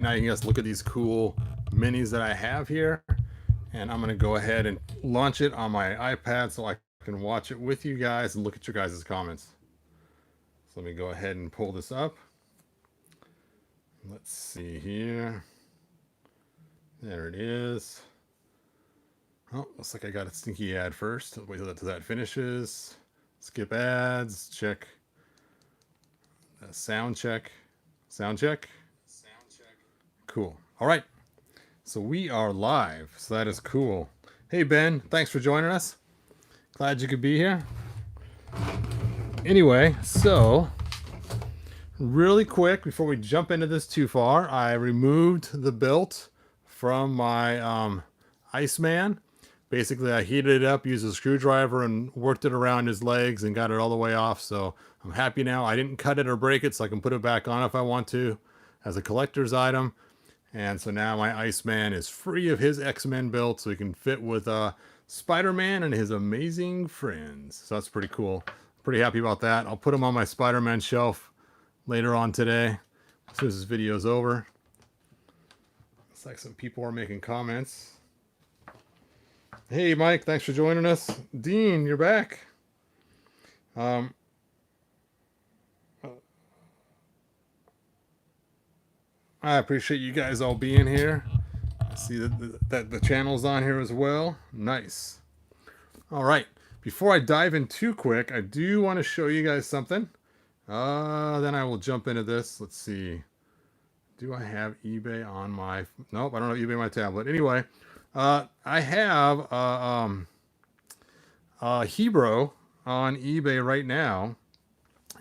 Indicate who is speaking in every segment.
Speaker 1: now you can just look at these cool minis that I have here. And I'm going to go ahead and launch it on my iPad so I can watch it with you guys and look at your guys' comments. So let me go ahead and pull this up. Let's see here. There it is. Oh, looks like I got a stinky ad first. Wait till that finishes. Skip ads. Check. Sound check. Sound check. Cool. All right. So we are live. So that is cool. Hey, Ben. Thanks for joining us. Glad you could be here. Anyway, so really quick before we jump into this too far, I removed the belt from my Iceman. Basically, I heated it up, used a screwdriver, and worked it around his legs and got it all the way off. So I'm happy now. I didn't cut it or break it, so I can put it back on if I want to as a collector's item. And so now my Iceman is free of his X-Men belt, so he can fit with Spider-Man and his amazing friends. So that's pretty cool. Pretty happy about that. I'll put him on my Spider-Man shelf later on today, as soon as this video is over. Looks like some people are making comments. Hey, Mike, thanks for joining us. Dean, you're back. I appreciate you guys all being here. I see that the channel's on here as well. Nice. All right. Before I dive in too quick, I do want to show you guys something. Then I will jump into this. Let's see. Do I have eBay on my... Nope, I don't have eBay on my tablet. Anyway, I have a Hebrew on eBay right now,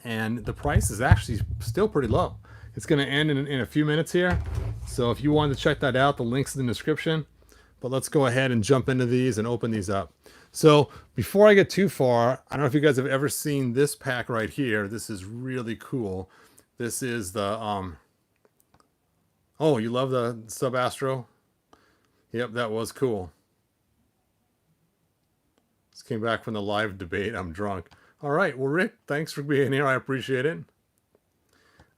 Speaker 1: and the price is actually still pretty low. It's going to end in a few minutes here. So if you wanted to check that out, the link's in the description. But let's go ahead and jump into these and open these up. So before I get too far, I don't know if you guys have ever seen this pack right here. This is really cool. This is the... Oh, you love the Sub-Astro? Yep, that was cool. This came back from the live debate. I'm drunk. All right. Well, Rick, thanks for being here. I appreciate it.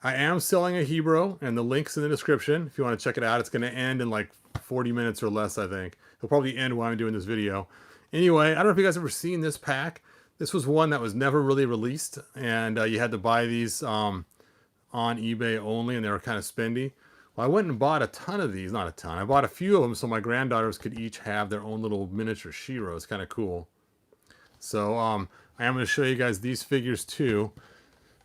Speaker 1: I am selling a Hebrew, and the link's in the description. If you want to check it out, it's going to end in like 40 minutes or less, I think. It'll probably end while I'm doing this video. Anyway, I don't know if you guys have ever seen this pack. This was one that was never really released, and you had to buy these on eBay only, and they were kind of spendy. Well, I went and bought a ton of these. Not a ton. I bought a few of them so my granddaughters could each have their own little miniature She-Ra. It's kind of cool. So I am going to show you guys these figures too.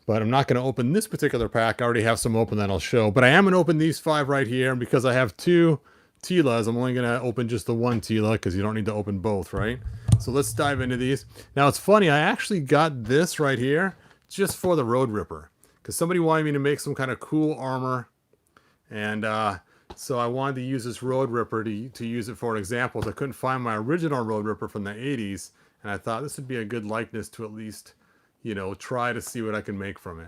Speaker 1: But I'm not going to open this particular pack. I already have some open that I'll show. But I am going to open these 5 right here. And because I have 2 Teelas, I'm only going to open just the one Teela because you don't need to open both, right? So let's dive into these. Now, it's funny. I actually got this right here just for the Road Ripper. Because somebody wanted me to make some kind of cool armor. And so I wanted to use this Road Ripper to use it for an example. So I couldn't find my original Road Ripper from the 80s. And I thought this would be a good likeness to at least... you know, try to see what I can make from it.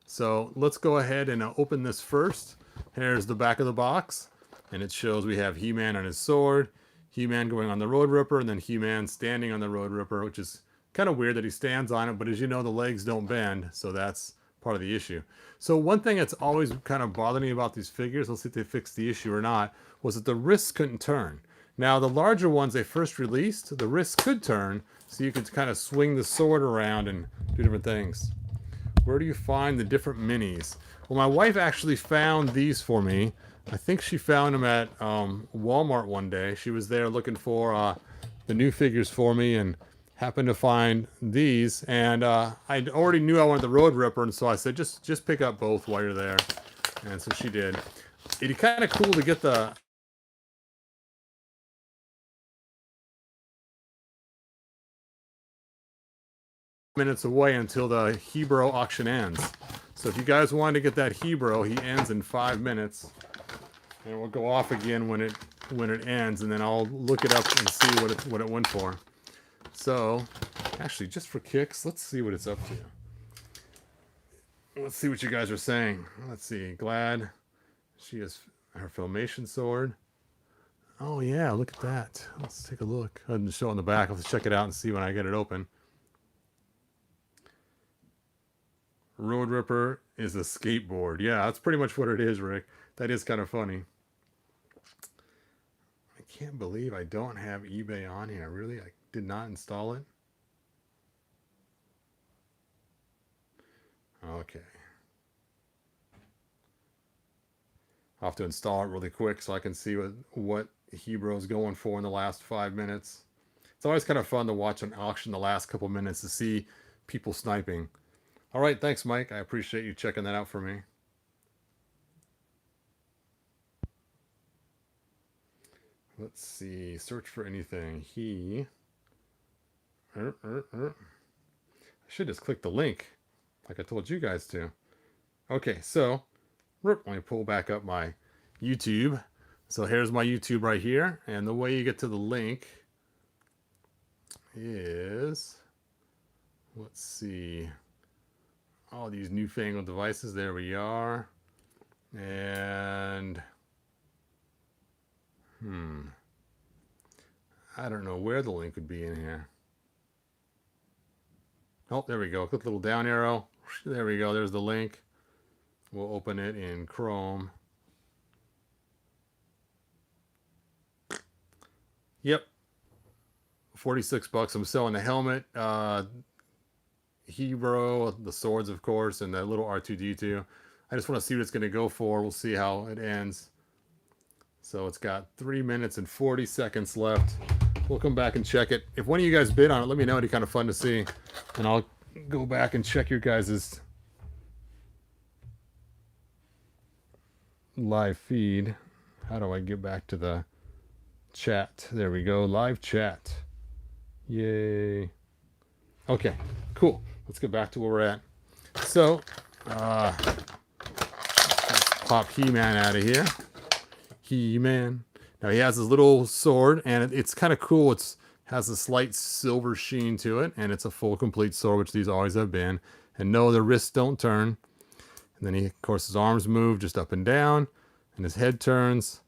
Speaker 1: So let's go ahead and open this first. Here's the back of the box. And it shows we have He-Man on his sword, He-Man going on the Road Ripper, and then He-Man standing on the Road Ripper, which is kind of weird that he stands on it. But as you know, the legs don't bend. So that's part of the issue. So one thing that's always kind of bothered me about these figures, let's see if they fixed the issue or not, was that the wrists couldn't turn. Now, the larger ones they first released, the wrists could turn, so you could kind of swing the sword around and do different things. Where do you find the different minis? Well, my wife actually found these for me. I think she found them at Walmart one day. She was there looking for the new figures for me and happened to find these. And I already knew I wanted the Road Ripper, and so I said, just pick up both while you're there. And so she did. It'd be kind of cool to get the... minutes away until the Hebrew auction ends. So if you guys want to get that Hebrew, he ends in 5 minutes, and it will go off again when it ends, and then I'll look it up and see what it went for. So actually, just for kicks, let's see what it's up to. Let's see what you guys are saying. Let's see. Glad she has her Filmation sword. Oh yeah, look at that. Let's take a look. I didn't show it on the back. Let's check it out and see when I get it open. Road Ripper is a skateboard. Yeah, that's pretty much what it is, Rick. That is kind of funny. I can't believe I don't have eBay on here. Really? I did not install it? Okay. I'll have to install it really quick so I can see what Hebrew is going for in the last 5 minutes. It's always kind of fun to watch an auction the last couple minutes to see people sniping. All right, thanks, Mike. I appreciate you checking that out for me. Let's see. Search for anything. I should just click the link like I told you guys to. Okay, so let me pull back up my YouTube. So here's my YouTube right here. And the way you get to the link is, let's see, all these newfangled devices. There we are. And I don't know where the link would be in here. Oh, there we go. Click the little down arrow. There we go. There's the link. We'll open it in Chrome. Yep. 46 bucks. I'm selling the helmet, Hebrew, the swords, of course, and the little R2-D2. I just want to see what it's going to go for. We'll see how it ends. So it's got 3 minutes and 40 seconds left. We'll come back and check it. If one of you guys bid on it, let me know. It'd be kind of fun to see. And I'll go back and check your guys' live feed. How do I get back to the chat? There we go. Live chat. Yay. Okay, cool. Let's get back to where we're at. So, let's pop He-Man out of here. He-Man. Now he has his little sword, and it's kind of cool. It has a slight silver sheen to it, and it's a full complete sword, which these always have been. And no, the wrists don't turn. And then of course, his arms move just up and down, and his head turns.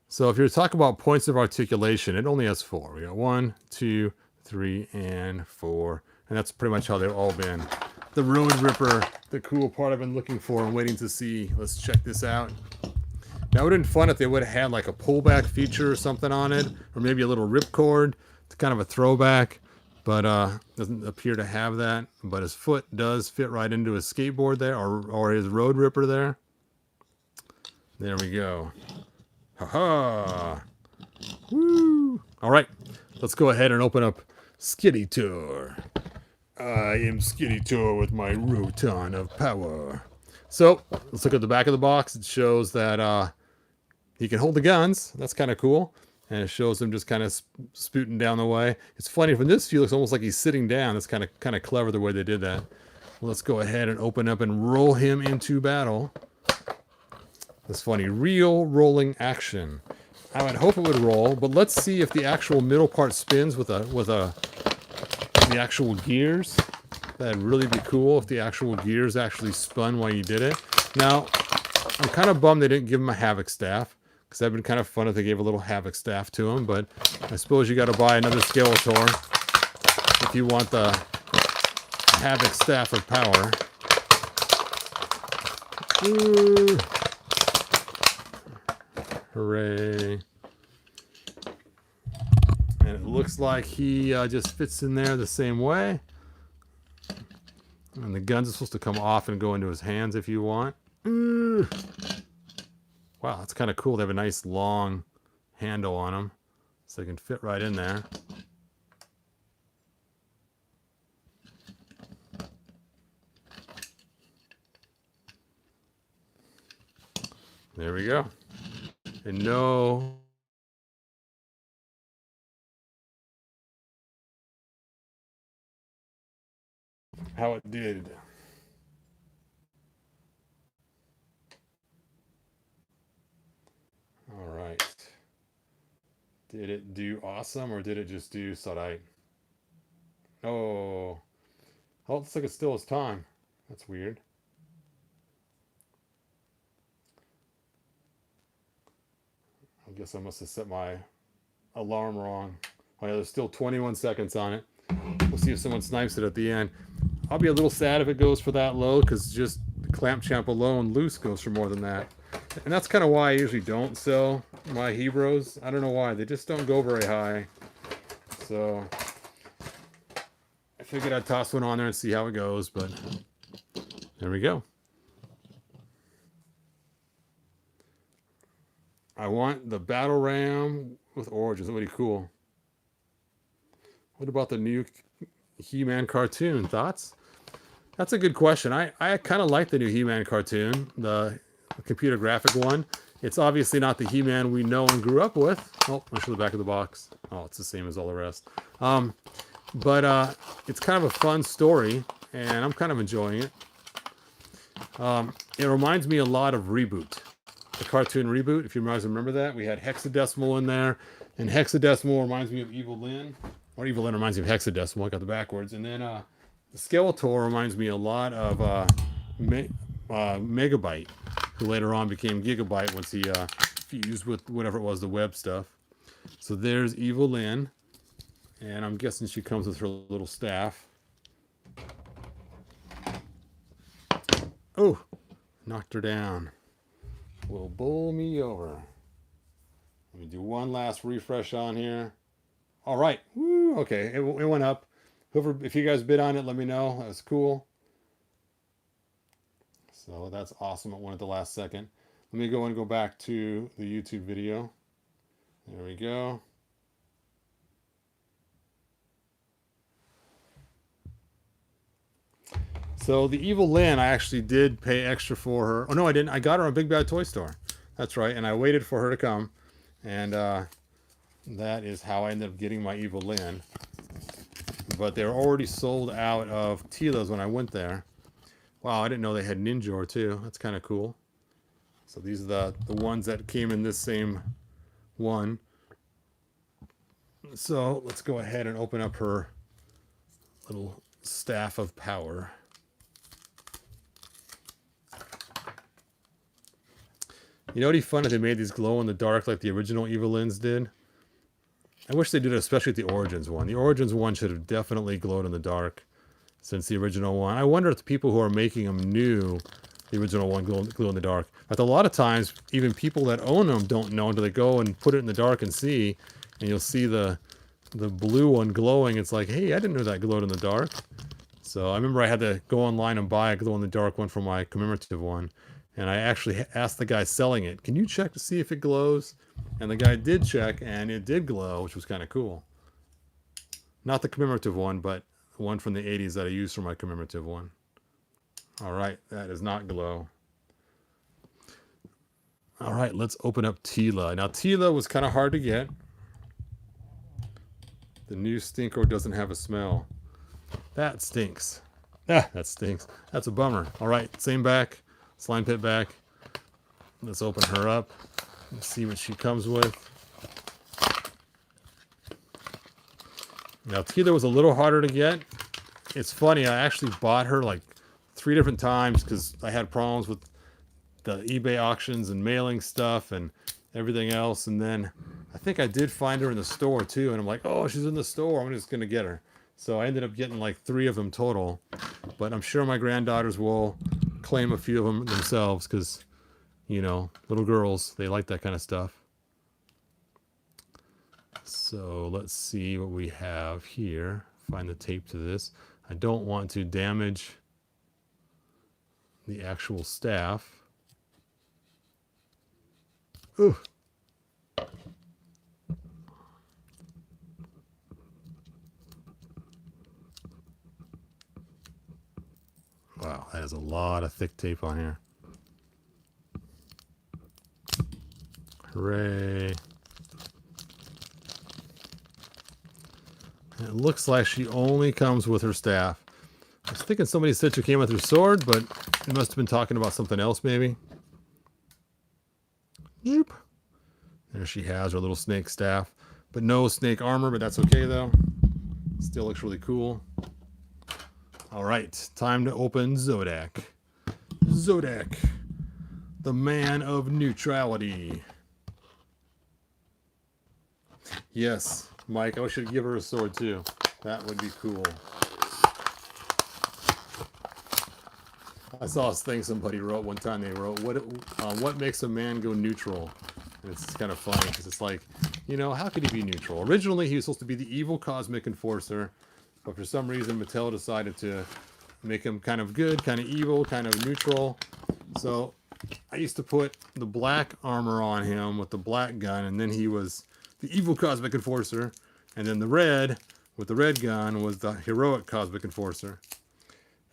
Speaker 1: So if you're talking about points of articulation, it only has 4. We got 1, 2, 3, and 4. And that's pretty much how they've all been. The Road Ripper, the cool part I've been looking for and waiting to see. Let's check this out. Now, it would have been fun if they would have had like a pullback feature or something on it, or maybe a little ripcord. It's kind of a throwback, but doesn't appear to have that. But his foot does fit right into his skateboard there, or his Road Ripper there. There we go. Ha-ha! Woo! All right, let's go ahead and open up Skeletor. I am Skeletor with my Roton of power. So, let's look at the back of the box. It shows that he can hold the guns. That's kind of cool. And it shows him just kind of spooting down the way. It's funny, from this view, it looks almost like he's sitting down. That's kind of clever the way they did that. Well, let's go ahead and open up and roll him into battle. That's funny. Real rolling action. I would hope it would roll, but let's see if the actual middle part spins with the actual gears. That'd really be cool if the actual gears actually spun while you did it. Now, I'm kind of bummed they didn't give him a Havoc staff, because that'd been kind of fun if they gave a little Havoc staff to him, but I suppose you got to buy another Skeletor if you want the Havoc staff of power. Ooh. Hooray. And it looks like he just fits in there the same way. And the guns are supposed to come off and go into his hands if you want. Ooh. Wow, that's kind of cool. They have a nice long handle on them, so they can fit right in there. There we go. And no... how it did. All right. Did it do awesome, or did it just do Zodak? Oh. Oh, it looks like it still has time. That's weird. I guess I must have set my alarm wrong. Oh yeah, there's still 21 seconds on it. We'll see if someone snipes it at the end. I'll be a little sad if it goes for that low, because just the clamp champ alone loose goes for more than that. And that's kind of why I usually don't sell my Hebrews. I don't know why. They just don't go very high. So I figured I'd toss one on there and see how it goes, but there we go. I want the Battle Ram with Origins. That'd be cool. What about the new He-Man cartoon? Thoughts? That's a good question. I kind of like the new He-Man cartoon, the computer graphic one. It's obviously not the He-Man we know and grew up with. Oh, I'll show the back of the box. Oh, it's the same as all the rest. But it's kind of a fun story, and I'm kind of enjoying it. It reminds me a lot of Reboot, the cartoon Reboot. If you guys remember that, we had Hexadecimal in there, and Hexadecimal reminds me of Evil-Lyn, or Evil-Lyn reminds me of Hexadecimal. I got the backwards, and then Skeletor reminds me a lot of Megabyte, who later on became Gigabyte once he fused with whatever it was, the web stuff. So there's Evil-Lyn, and I'm guessing she comes with her little staff. Oh, knocked her down. Will bowl me over. Let me do one last refresh on here. All right. Woo, okay, it went up. Whoever, if you guys bid on it, let me know. That was cool. So that's awesome. It went at the last second. Let me go back to the YouTube video. There we go. So the Evil-Lyn, I actually did pay extra for her. Oh, no, I didn't. I got her on Big Bad Toy Store. That's right. And I waited for her to come. And that is how I ended up getting my Evil-Lyn. But they were already sold out of Teela's when I went there. Wow, I didn't know they had Ninjor too. That's kind of cool. So these are the ones that came in this same one. So let's go ahead and open up her little staff of power. You know, it'd be fun if they made these glow in the dark like the original Evil-Lyns did. I wish they did it, especially with the Origins one. The Origins one should have definitely glowed in the dark since the original one. I wonder if the people who are making them knew the original one glow in the dark. But a lot of times, even people that own them don't know until they go and put it in the dark and see. And you'll see the blue one glowing. It's like, hey, I didn't know that glowed in the dark. So I remember I had to go online and buy a glow in the dark one for my commemorative one. And I actually asked the guy selling it, can you check to see if it glows? And the guy did check, and it did glow, which was kind of cool. Not the commemorative one, but the one from the 80s that I used for my commemorative one. All right, that is not glow. All right, let's open up Teela. Now, Teela was kind of hard to get. The new Stinko doesn't have a smell. That stinks. Ah, that stinks. That's a bummer. All right, same back. Slime pit back. Let's open her up and see what she comes with. Now, Teela was a little harder to get. It's funny, I actually bought her like 3 different times because I had problems with the eBay auctions and mailing stuff and everything else. And then I think I did find her in the store too. And I'm like, oh, she's in the store. I'm just going to get her. So I ended up getting like 3 of them total. But I'm sure my granddaughters will claim a few of them themselves because, you know, little girls, they like that kind of stuff. So let's see what we have here. Find the tape to this. I don't want to damage the actual staff. Ooh. Wow, that is a lot of thick tape on here. Hooray. And it looks like she only comes with her staff. I was thinking somebody said she came with her sword, but it must have been talking about something else maybe. Zoop. There she has her little snake staff. But no snake armor, but that's okay though. Still looks really cool. All right, time to open Zodak. Zodak, the man of neutrality. Yes, Mike, I should give her a sword too. That would be cool. I saw this thing somebody wrote one time. They wrote, what makes a man go neutral? And it's kind of funny because it's like, you know, how could he be neutral? Originally, he was supposed to be the evil cosmic enforcer, but for some reason, Mattel decided to make him kind of good, kind of evil, kind of neutral. So I used to put the black armor on him with the black gun, and then he was the evil cosmic enforcer. And then the red, with the red gun, was the heroic cosmic enforcer.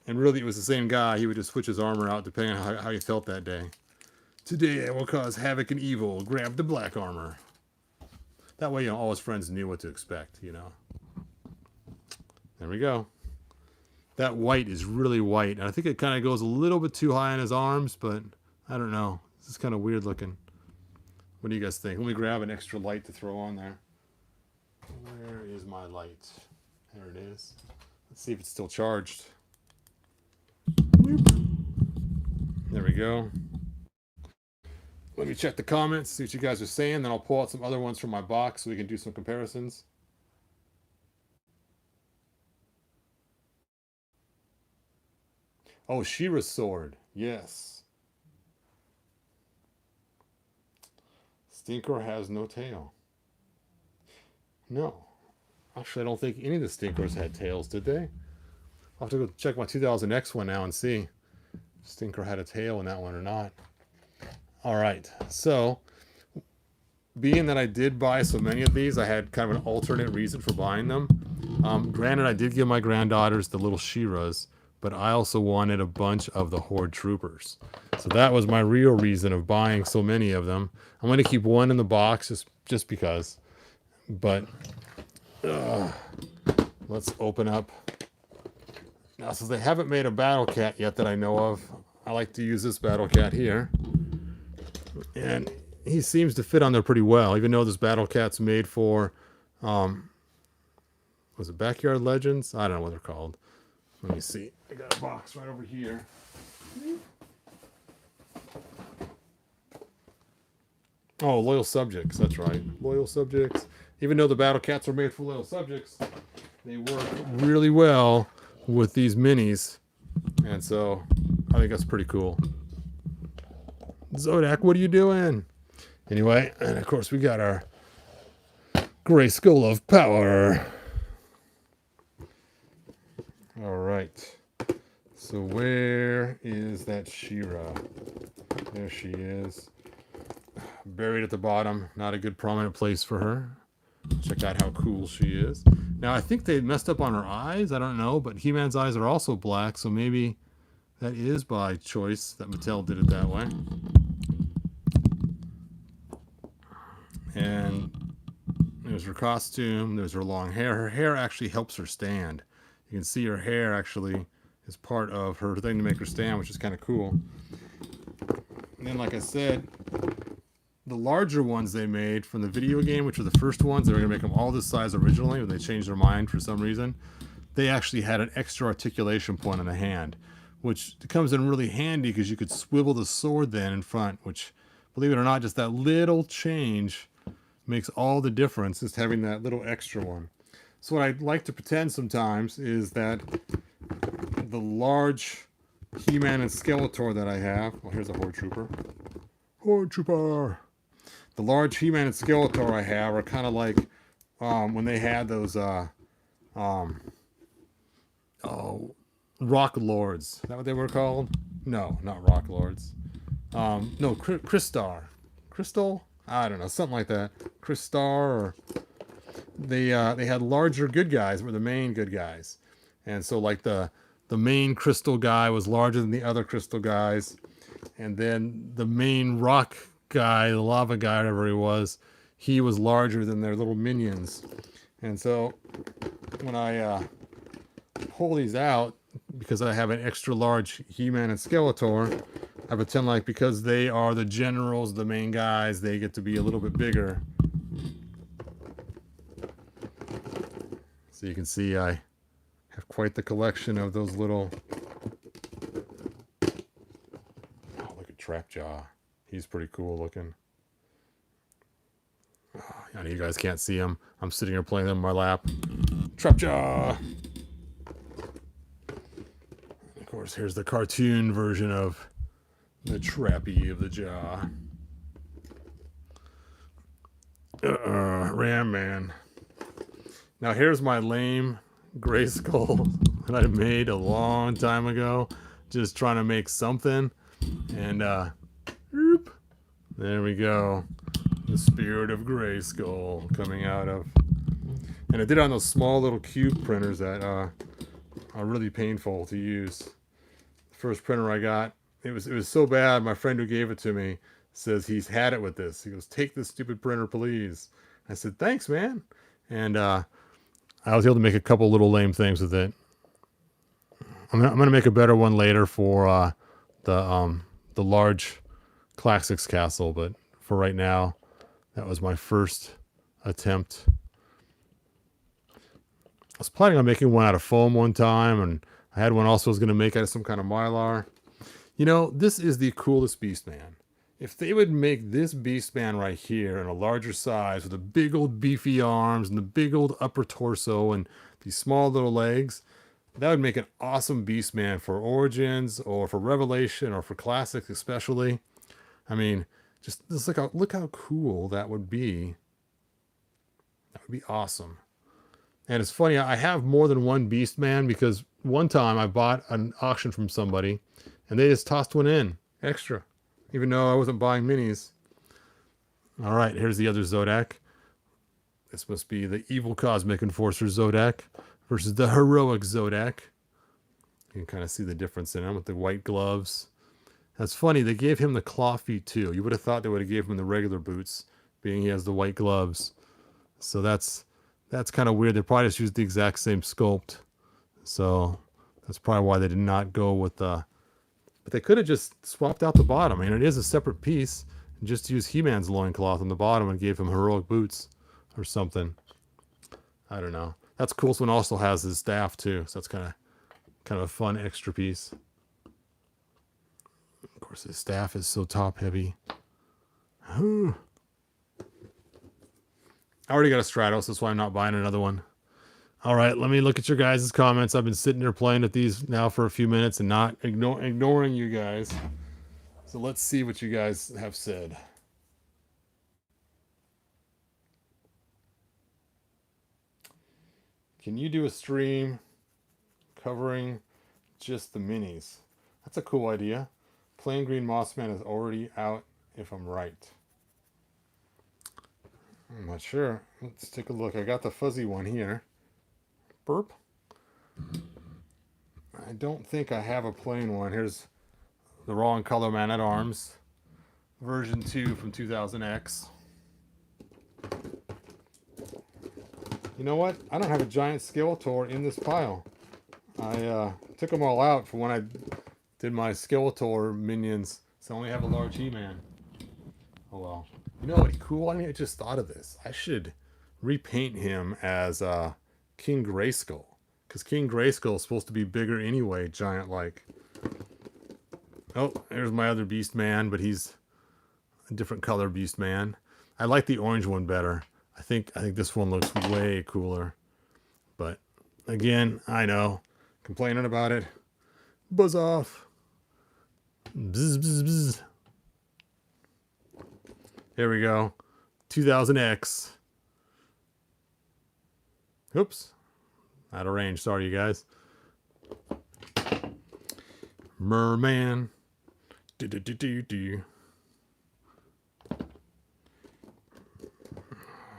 Speaker 1: And really, it was the same guy. He would just switch his armor out depending on how he felt that day. Today, I will cause havoc and evil. Grab the black armor. That way, you know, all his friends knew what to expect, you know. There we go. That white is really white. And I think it kind of goes a little bit too high on his arms, but I don't know. This is kind of weird looking. What do you guys think? Let me grab an extra light to throw on there. Where is my light? There it is. Let's see if it's still charged. There we go. Let me check the comments, see what you guys are saying. Then I'll pull out some other ones from my box so we can do some comparisons. Oh, She-Ra's sword. Yes. Stinkor has no tail. No. Actually, I don't think any of the Stinkors had tails, did they? I'll have to go check my 2000X one now and see if Stinkor had a tail in that one or not. All right. So, being that I did buy so many of these, I had kind of an alternate reason for buying them. Granted, I did give my granddaughters the little She-Ras, but I also wanted a bunch of the Horde Troopers. So that was my real reason of buying so many of them. I'm going to keep one in the box just because. But let's open up. Now, since they haven't made a Battle Cat yet that I know of, I like to use this Battle Cat here. And he seems to fit on there pretty well, even though this Battle Cat's made for, was it Backyard Legends? I don't know what they're called. Let me see. I got a box right over here. Oh, Loyal Subjects. That's right. Loyal Subjects. Even though the Battle Cats are made for Loyal Subjects, they work really well with these minis. And so, I think that's pretty cool. Zodak, what are you doing? Anyway, and of course we got our Gray Skull of Power. All right. So where is that She-Ra? There she is. Buried at the bottom. Not a good prominent place for her. Check out how cool she is. Now, I think they messed up on her eyes. I don't know, but He-Man's eyes are also black, so maybe that is by choice that Mattel did it that way. And there's her costume. There's her long hair. Her hair actually helps her stand. You can see her hair actually is part of her thing to make her stand, which is kind of cool. And then, like I said, the larger ones they made from the video game, which were the first ones, they were going to make them all this size originally, but they changed their mind for some reason. They actually had an extra articulation point on the hand, which comes in really handy because you could swivel the sword then in front, which, believe it or not, just that little change makes all the difference, just having that little extra one. So what I like to pretend sometimes is that the large He-Man and Skeletor that I have, well, here's a Horde Trooper. Horde Trooper! The large He-Man and Skeletor I have are kind of like when they had those Rock Lords. Is that what they were called? No, not Rock Lords. No, Crystar. Crystal? I don't know, something like that. Crystar, or they had larger good guys, were the main good guys. And so like the main crystal guy was larger than the other crystal guys. And then the main rock guy, the lava guy, whatever he was larger than their little minions. And so when I pull these out, because I have an extra large He-Man and Skeletor, I pretend like because they are the generals, the main guys, they get to be a little bit bigger. So you can see I have quite the collection of those little... Oh, look at Trapjaw. He's pretty cool looking. Oh, I know you guys can't see him. I'm sitting here playing them in my lap. Trapjaw! course, here's the cartoon version of the Trappy of the Jaw. Ram Man. Now here's my lame gray skull that I made a long time ago, just trying to make something, and there we go, the spirit of gray skull coming out of, and I did it on those small little cube printers that are really painful to use. The first printer I got, it was so bad, my friend who gave it to me says he's had it with this. He goes, "Take this stupid printer, please." I said, "Thanks, man." And I was able to make a couple little lame things with it. I'm gonna make a better one later for the large Classics castle, but for right now, that was my first attempt. I was planning on making one out of foam one time, and I had one also I was going to make out of some kind of mylar. You know, this is the coolest Beastman. If they would make this Beastman right here in a larger size with the big old beefy arms and the big old upper torso and these small little legs, that would make an awesome Beastman for Origins or for Revelation or for Classics especially. I mean, just look how cool that would be. That would be awesome. And it's funny, I have more than one Beastman because one time I bought an auction from somebody and they just tossed one in extra, even though I wasn't buying minis. All right, here's the other Zodak. This must be the evil Cosmic Enforcer Zodak versus the heroic Zodak. You can kind of see the difference in him with the white gloves. That's funny, they gave him the claw feet too. You would have thought they would have gave him the regular boots, being he has the white gloves. So that's kind of weird. They probably just used the exact same sculpt. So that's probably why they did not go with the... But they could have just swapped out the bottom. I mean, it is a separate piece. And just use He-Man's loincloth on the bottom and gave him heroic boots or something. I don't know. That's cool. This one also has his staff too. So that's kind of a fun extra piece. Of course, his staff is so top heavy. I already got a Stratos, that's why I'm not buying another one. All right, let me look at your guys' comments. I've been sitting there playing with these now for a few minutes and not ignoring you guys. So let's see what you guys have said. Can you do a stream covering just the minis? That's a cool idea. Plain Green Mossman is already out, if I'm right. I'm not sure. Let's take a look. I got the fuzzy one here. Burp. I don't think I have a plain one. Here's the Raw Color Man at Arms. Version 2 from 2000X. You know what? I don't have a giant Skeletor in this pile. I took them all out for when I did my Skeletor minions. So I only have a large He-Man. Oh well. You know what? Cool. I mean, I just thought of this. I should repaint him as King Grayskull, because King Grayskull is supposed to be bigger anyway, giant-like. Oh, there's my other Beastman, but he's a different color Beastman. I like the orange one better. I think this one looks way cooler. But again, I know, complaining about it. Buzz off. Bzz, bzz, bzz. There we go. 2000X. Oops. Out of range. Sorry, you guys. Merman.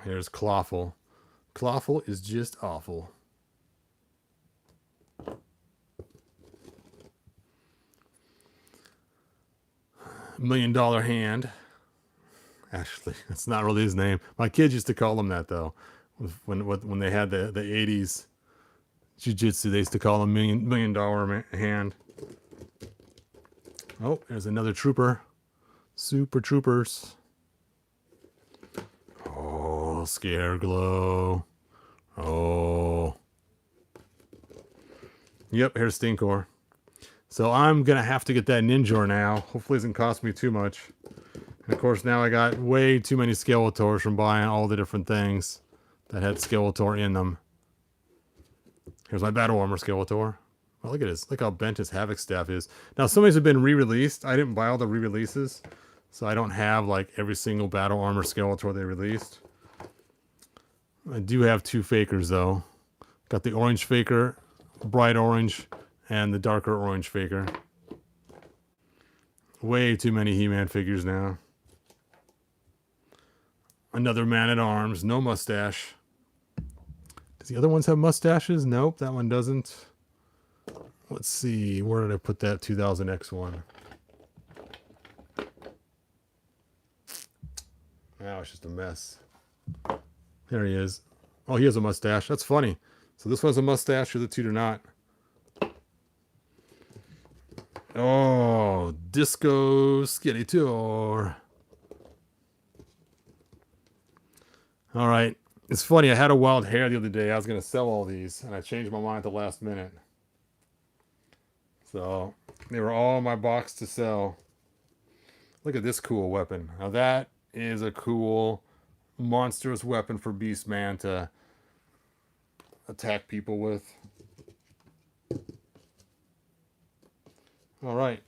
Speaker 1: Here's Clawful. Clawful is just awful. $1 Million Hand. Actually, that's not really his name. My kids used to call him that, though. When they had the 80s jiu-jitsu, they used to call him $1 Million Hand. Oh, there's another trooper. Super Troopers. Oh, Scareglow. Oh. Yep, here's Stinkor. So I'm going to have to get that Ninjor now. Hopefully it doesn't cost me too much. And of course, now I got way too many Skeletors from buying all the different things that had Skeletor in them. Here's my Battle Armor Skeletor. Well, look at this. Look how bent his Havoc staff is. Now, some of these have been re-released. I didn't buy all the re-releases, so I don't have like every single battle armor Skeletor they released. I do have 2 fakers though. Got the orange faker, bright orange, and the darker orange faker. Way too many He-Man figures now. Another Man-at-Arms, no mustache. Does the other ones have mustaches? Nope, that one doesn't. Let's see, where did I put that 2000X one? Now it's just a mess. There he is. Oh, he has a mustache. That's funny. So this one's a mustache, or the 2 do not. Oh, Disco Skeletor. All right. It's funny. I had a wild hair the other day. I was going to sell all these, and I changed my mind at the last minute. So they were all in my box to sell. Look at this cool weapon. Now that is a cool, monstrous weapon for Beastman to attack people with. All right.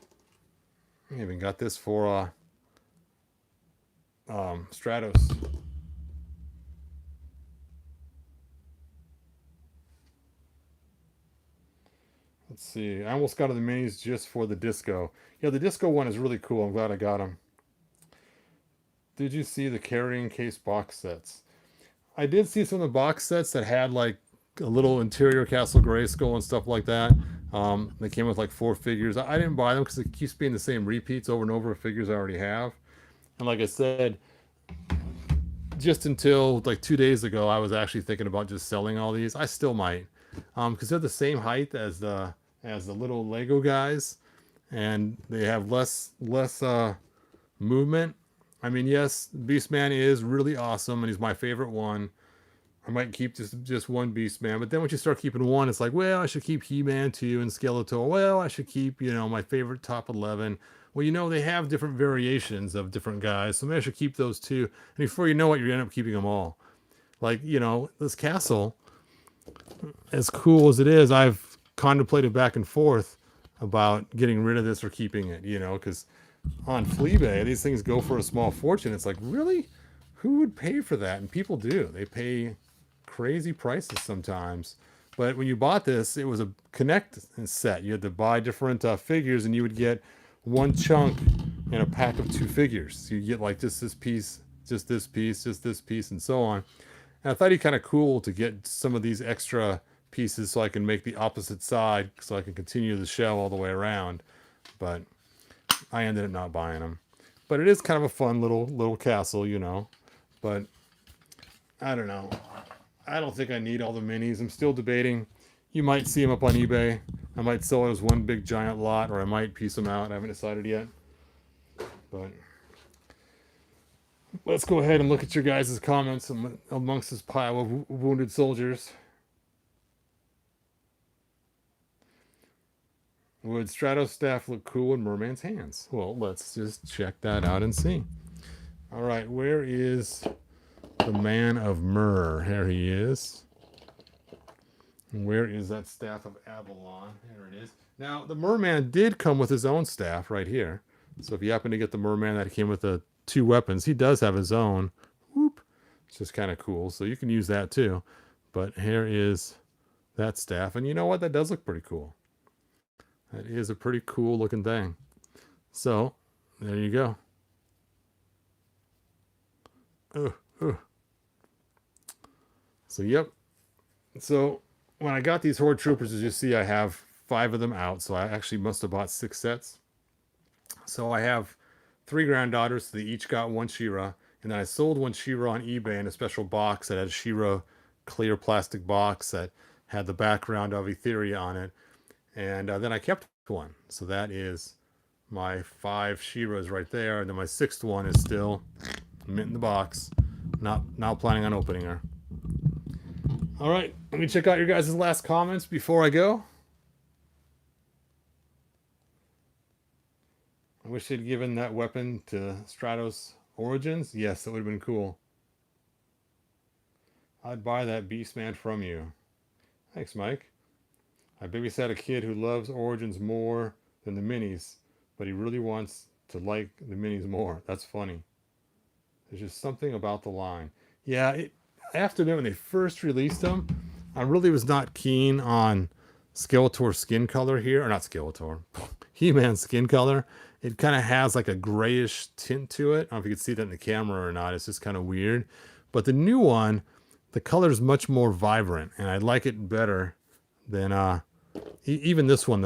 Speaker 1: I even got this for Stratos. Let's see. I almost got the minis just for the Disco. Yeah, the Disco one is really cool. I'm glad I got them. Did you see the carrying case box sets? I did see some of the box sets that had like a little interior Castle Grayskull and stuff like that. They came with like 4 figures. I didn't buy them because it keeps being the same repeats over and over of figures I already have. And like I said, just until like 2 days ago, I was actually thinking about just selling all these. I still might, because they're the same height as the little Lego guys, and they have less movement. I mean, yes, Beastman is really awesome, and he's my favorite one. I might keep just one Beastman, but then once you start keeping one, it's like, well, I should keep He-Man 2 and Skeletor. Well, I should keep, my favorite top 11. Well, they have different variations of different guys, so maybe I should keep those 2. And before you know it, you end up keeping them all. Like, this castle, as cool as it is, I've contemplated back and forth about getting rid of this or keeping it, because on Fleabay, these things go for a small fortune. It's like, really? Who would pay for that? And people do. They pay crazy prices sometimes. But when you bought this, it was a connect set. You had to buy different figures, and you would get one chunk in a pack of 2 figures. So you get like just this piece, just this piece, just this piece, and so on. And I thought it'd be kind of cool to get some of these extra pieces so I can make the opposite side, so I can continue the shell all the way around. But I ended up not buying them. But it is kind of a fun little castle, But I don't know. I don't think I need all the minis. I'm still debating. You might see them up on eBay. I might sell it as one big giant lot, or I might piece them out. I haven't decided yet. But let's go ahead and look at your guys' comments amongst this pile of wounded soldiers. Would Stratos staff look cool in Merman's hands? Well, let's just check that out and see. All right, where is the Man of Myr? Here he is. And where is that staff of Avalon? There it is. Now, the Merman did come with his own staff right here. So if you happen to get the Merman that came with the 2 weapons, he does have his own. Whoop. It's just kind of cool. So you can use that too. But here is that staff. And you know what? That does look pretty cool. That is a pretty cool looking thing. So, there you go. So, yep. So, when I got these Horde Troopers, as you see, I have 5 of them out. So, I actually must have bought 6 sets. So, I have 3 granddaughters. So, they each got 1 She-Ra. And then I sold 1 She-Ra on eBay in a special box that had a She-Ra clear plastic box that had the background of Eternia on it. And then I kept 1. So that is my 5 She-Ras right there. And then my 6th one is still mint in the box. Not planning on opening her. All right. Let me check out your guys' last comments before I go. I wish they'd given that weapon to Stratos Origins. Yes, that would have been cool. I'd buy that Beastman from you. Thanks, Mike. I babysat a kid who loves Origins more than the minis, but he really wants to like the minis more. That's funny. There's just something about the line. Yeah, I have to admit, when they first released them, I really was not keen on Skeletor's skin color here. Or not Skeletor. He-Man's skin color. It kind of has like a grayish tint to it. I don't know if you can see that in the camera or not. It's just kind of weird. But the new one, the color is much more vibrant, and I like it better than even this one.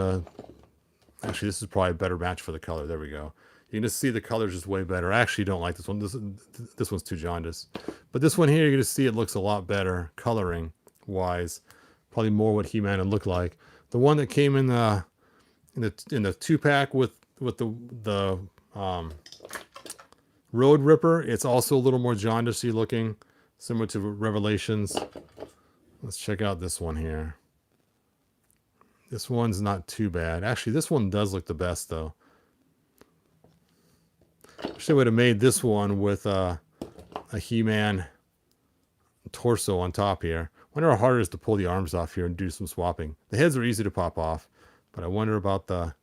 Speaker 1: Actually, this is probably a better match for the color. There we go. You can just see the color's just way better. I actually don't like this one. This one's too jaundiced. But this one here, you can just see it looks a lot better coloring wise. Probably more what He-Man would look like. The one that came in the 2-pack with the Road Ripper, it's also a little more jaundicey looking, similar to Revelations. Let's check out this one here. This one's not too bad. Actually, this one does look the best though. Wish they would have made this one with a He-Man torso on top here. Wonder how hard it is to pull the arms off here and do some swapping. The heads are easy to pop off, but I wonder about the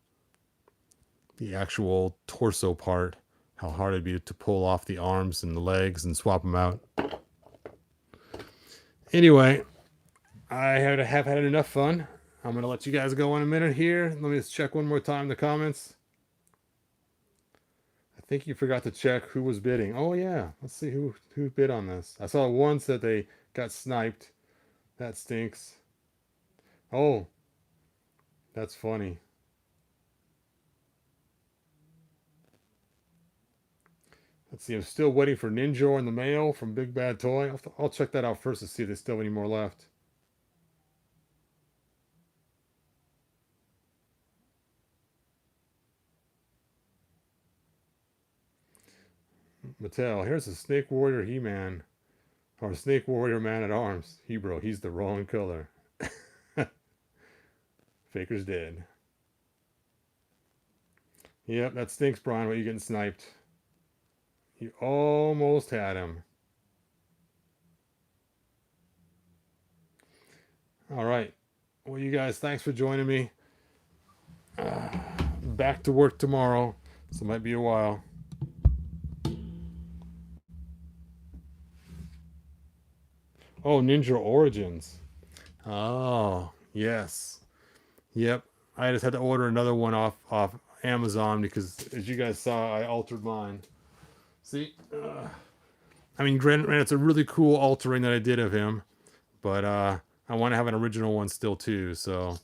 Speaker 1: actual torso part. How hard it'd be to pull off the arms and the legs and swap them out. Anyway, I have had enough fun. I'm going to let you guys go in a minute here. Let me just check one more time the comments. I think you forgot to check who was bidding. Oh yeah, let's see who bid on this. I saw once that they got sniped. That stinks. Oh, that's funny. Let's see, I'm still waiting for Ninjor in the mail from Big Bad Toy. I'll check that out first to see if they still have any more left. Mattel, here's a Snake Warrior He-Man. Or Snake Warrior Man-at-Arms. Hebrew, he's the wrong color. Faker's dead. Yep, that stinks, Brian. What are you getting sniped? You almost had him. All right. Well, you guys, thanks for joining me. Back to work tomorrow, so it might be a while. Oh, Ninja Origins. Oh, yes. Yep. I just had to order another one off Amazon because, as you guys saw, I altered mine. See? I mean, granted, it's a really cool altering that I did of him, but I want to have an original one still, too. So,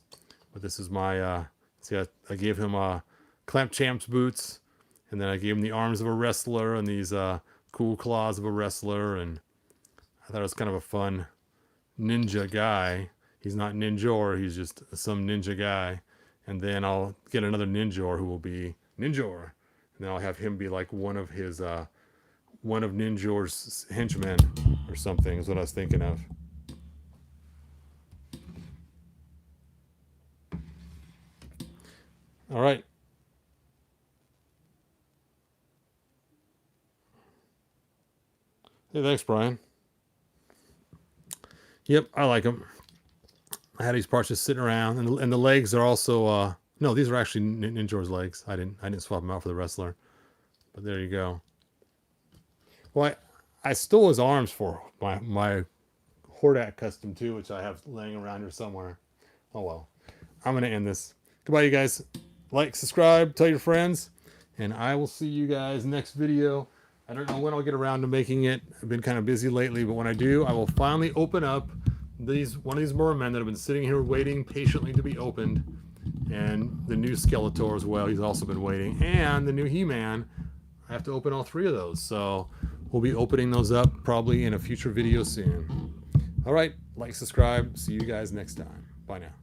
Speaker 1: but this is my, see, I gave him Clamp Champ's boots, and then I gave him the arms of a wrestler and these cool claws of a wrestler, and I thought it was kind of a fun ninja guy. He's not Ninjor, he's just some ninja guy. And then I'll get another Ninjor who will be Ninjor. And then I'll have him be like one of Ninjor's henchmen or something, is what I was thinking of. All right. Hey, thanks, Brian. Yep, I like them. I had these parts just sitting around, and the legs are also no, these are actually Ninjor's legs. I didn't swap them out for the wrestler, but there you go. Well, I stole his arms for my Hordak custom too, which I have laying around here somewhere. Oh well, I'm gonna end this. Goodbye, you guys. Like, subscribe, tell your friends, and I will see you guys next video. I don't know when I'll get around to making it. I've been kind of busy lately, but when I do, I will finally open up one of these mermen that have been sitting here waiting patiently to be opened, and the new Skeletor as well. He's also been waiting, and the new He-Man. I have to open all three of those, so we'll be opening those up probably in a future video soon. All right, like, subscribe. See you guys next time. Bye now.